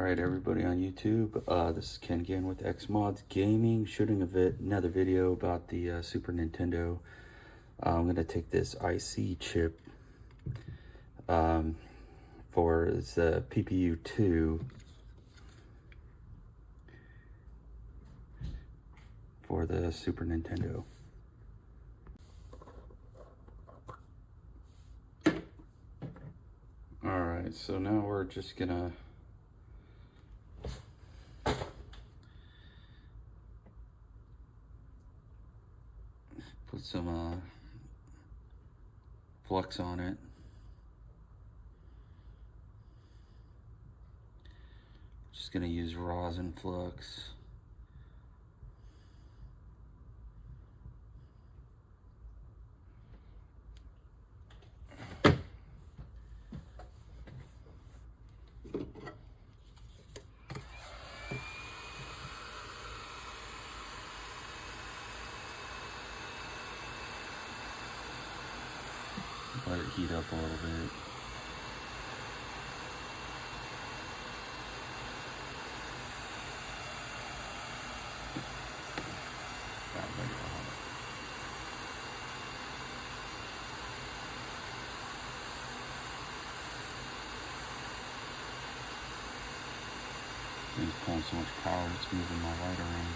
Alright, everybody on YouTube, this is Ken again with XMods Gaming, shooting another video about the Super Nintendo. I'm going to take this IC chip for the PPU2 for the Super Nintendo. Alright, so now we're just going to put some flux on it. Just gonna use rosin flux. Let it heat up a little bit. It's pulling so much power, it's moving my light around.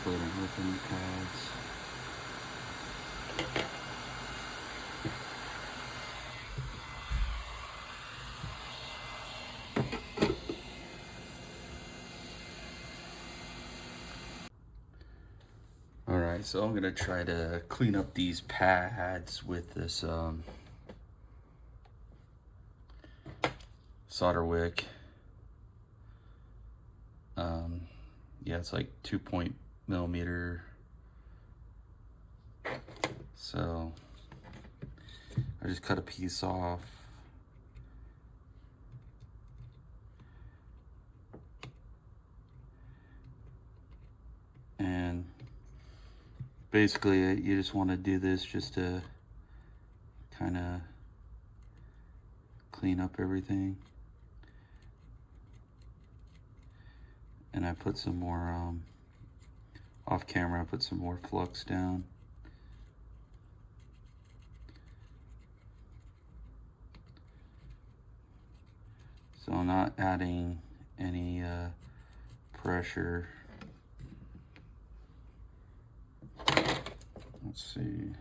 Hopefully I don't rip any pads. Alright, so I'm gonna try to clean up these pads with this solder wick. Yeah, it's like 2.0mm. So I just cut a piece off. And basically you just want to do this just to kind of clean up everything. And I put some more off camera, I put some more flux down. So I'm not adding any pressure. Let's see.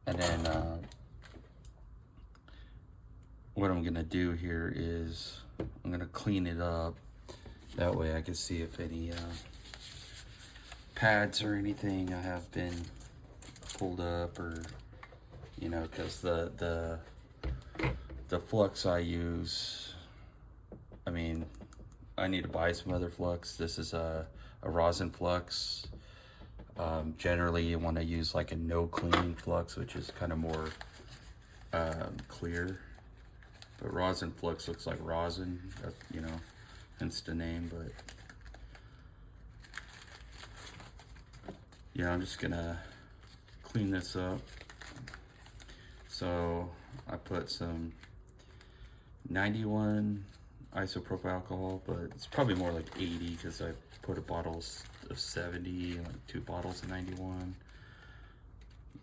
And then what I'm gonna do here is I'm gonna clean it up. That way I can see if any pads or anything I have been pulled up, or you know, because the flux I use, I mean, I need to buy some other flux. This is a rosin flux. Generally you want to use like a no clean flux, which is kind of more clear, but rosin flux looks like rosin, that's, you know, hence the name. But yeah, I'm just gonna clean this up. So I put some 91 isopropyl alcohol, but it's probably more like 80 because I put a bottle of 70 and like 2 bottles of 91,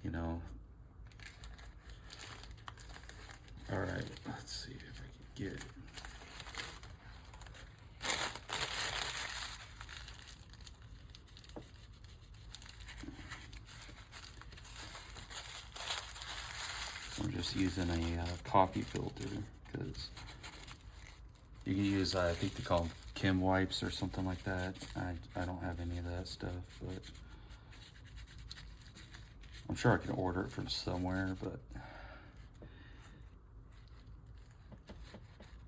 you know. All right, let's see if I can get it. I'm just using a coffee filter because you can use, I think they call them Kim wipes or something like that. I don't have any of that stuff, but I'm sure I can order it from somewhere. But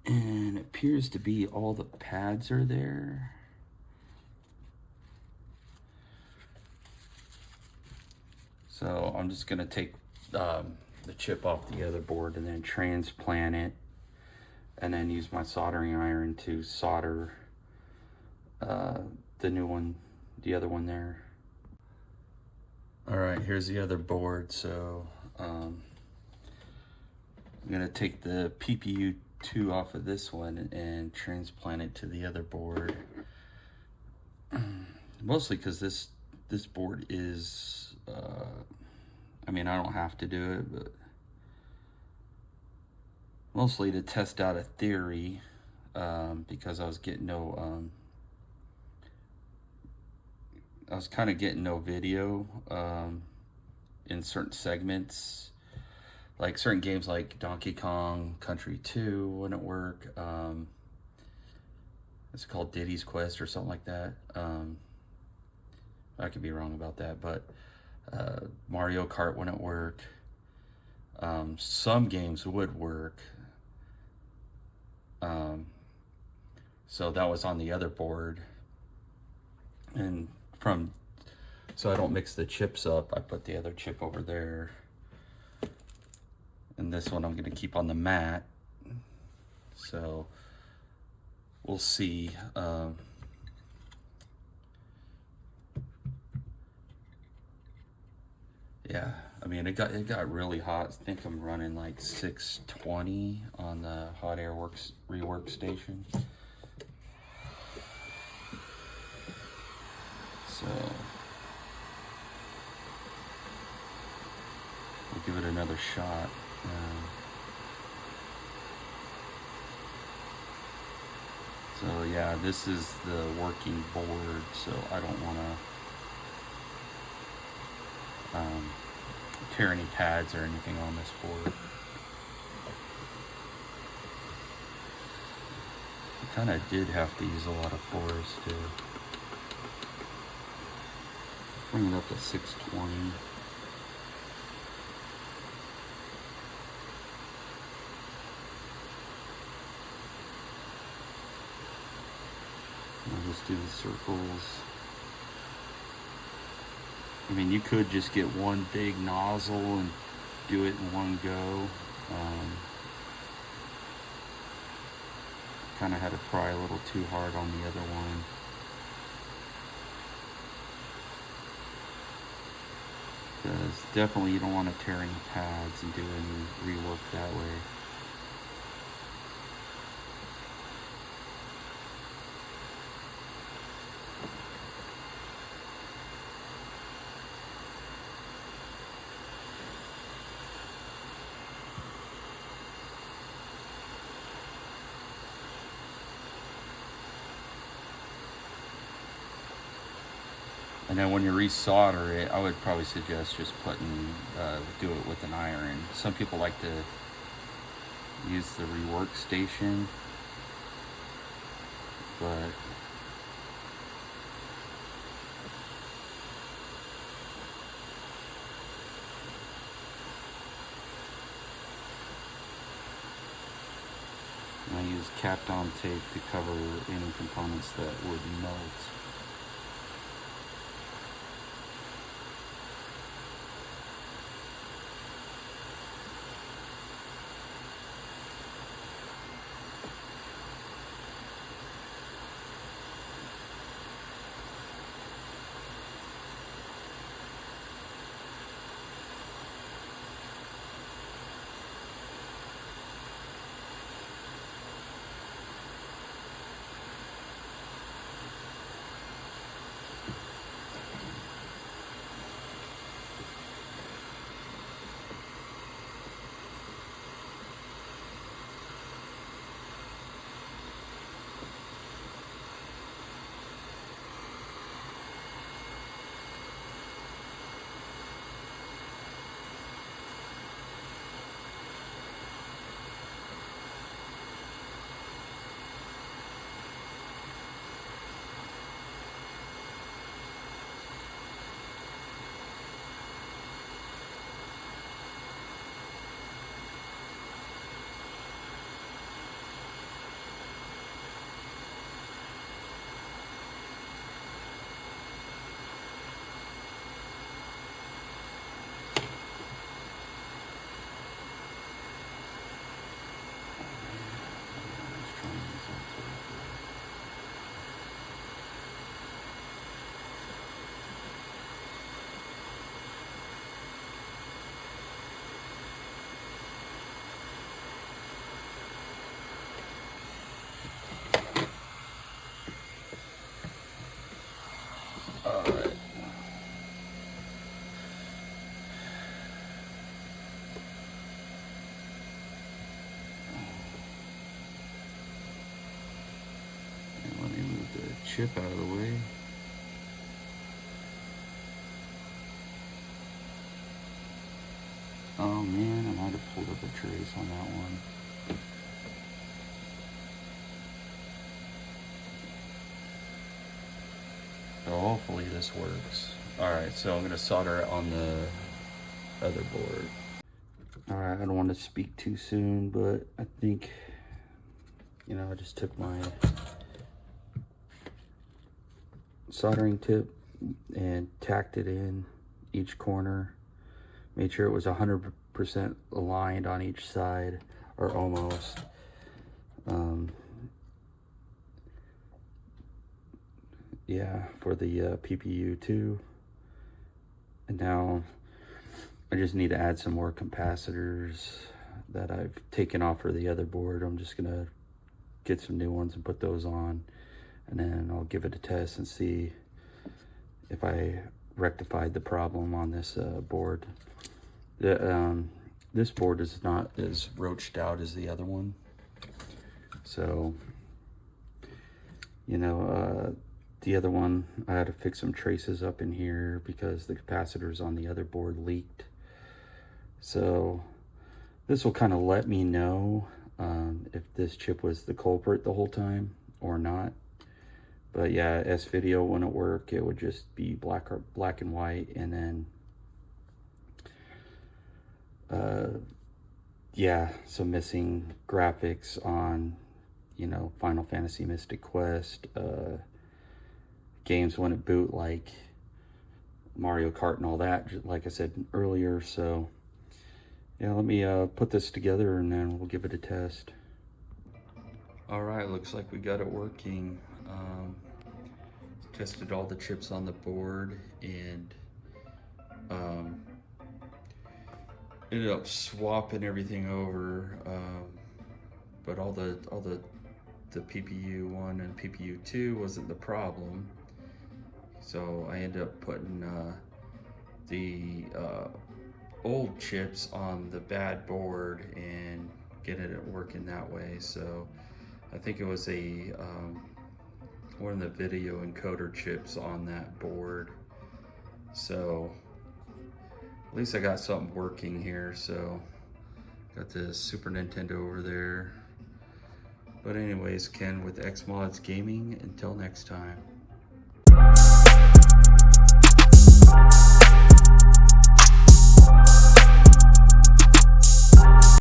and it appears to be all the pads are there. So I'm just gonna take the chip off the other board and then transplant it, and then use my soldering iron to solder the new one, the other one there. All right, here's the other board. So I'm gonna take the PPU2 off of this one and transplant it to the other board. Mostly because this board is, I mean, I don't have to do it, but mostly to test out a theory, because I was getting no, I was kind of getting no video in certain segments, like certain games like Donkey Kong Country 2 wouldn't work. It's called Diddy's Quest or something like that. I could be wrong about that, but Mario Kart wouldn't work. Some games would work. So that was on the other board. And so I don't mix the chips up, I put the other chip over there. and this one I'm going to keep on the mat. So we'll see. Yeah, I mean, it got really hot. I think I'm running like 620 on the hot air rework station. So we'll give it another shot. So yeah, this is the working board, so I don't want to tear any pads or anything on this board. I kind of did have to use a lot of force to bring it up to 620. I'll just do the circles. I mean, you could just get one big nozzle and do it in one go. Kind of had to pry a little too hard on the other one. Because definitely you don't want to tear any pads and do any rework that way. And then when you resolder it, I would probably suggest just do it with an iron. Some people like to use the rework station, but I use Kapton tape to cover any components that would melt. Chip out of the way. Oh man, I might have pulled up a trace on that one. So hopefully this works. Alright, so I'm going to solder it on the other board. Alright, I don't want to speak too soon, but I think, I just took my soldering tip and tacked it in each corner. Made sure it was 100% 90% aligned on each side, or almost. Yeah, for the PPU2. And now I just need to add some more capacitors that I've taken off for the other board. I'm just gonna get some new ones and put those on, and then I'll give it a test and see if I rectified the problem on this board. This board is not as roached out as the other one, so you know, the other one I had to fix some traces up in here because the capacitors on the other board leaked. So this will kind of let me know if this chip was the culprit the whole time or not. But yeah, S-Video wouldn't work. It would just be black and white, and then yeah, some missing graphics on, you know, Final Fantasy Mystic Quest. Games wouldn't boot, like Mario Kart and all that, like I said earlier. So yeah, let me put this together and then we'll give it a test. All right, looks like we got it working. Tested all the chips on the board and ended up swapping everything over, but all the PPU1 and PPU2 wasn't the problem. So I ended up putting the old chips on the bad board and getting it working that way. So I think it was a one of the video encoder chips on that board. So at least I got something working here. So got the Super Nintendo over there. But anyways, Ken with XMods Gaming. Until next time.